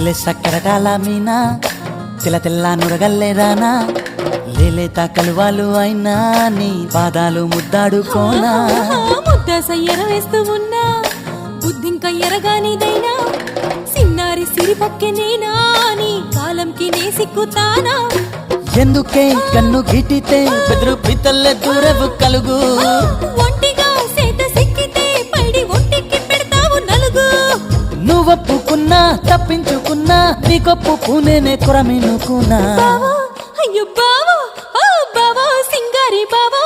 లేలే సక్కరటాల మీనా తెల్ల తెల్ల నురగల్లే రానా లేలేత కలువాలు అయినా నీ పాదాలు ముద్దాడుకోనా ముద్ద సయ్యర వేస్తూ ఉన్నా బుద్ధింక ఎరగానిదైనా సిన్నారి సిరిపక్కె నేనా నీ కాలంకి నే సిక్కుతానా ఎందుకే కన్ను గిటితే బెదురు పితల్లే దూరవు కలుగు ఒంటిగా సేత సిక్కితే పైడి ఒంటికి పెడతావు నలుగు నువ్వొప్పుకున్నా తప్పించుకున్నా నీకొప్పు పూనేనే కొరమినుకున్నా బావా అయ్యో బావా ఓ బావా సింగారి బావా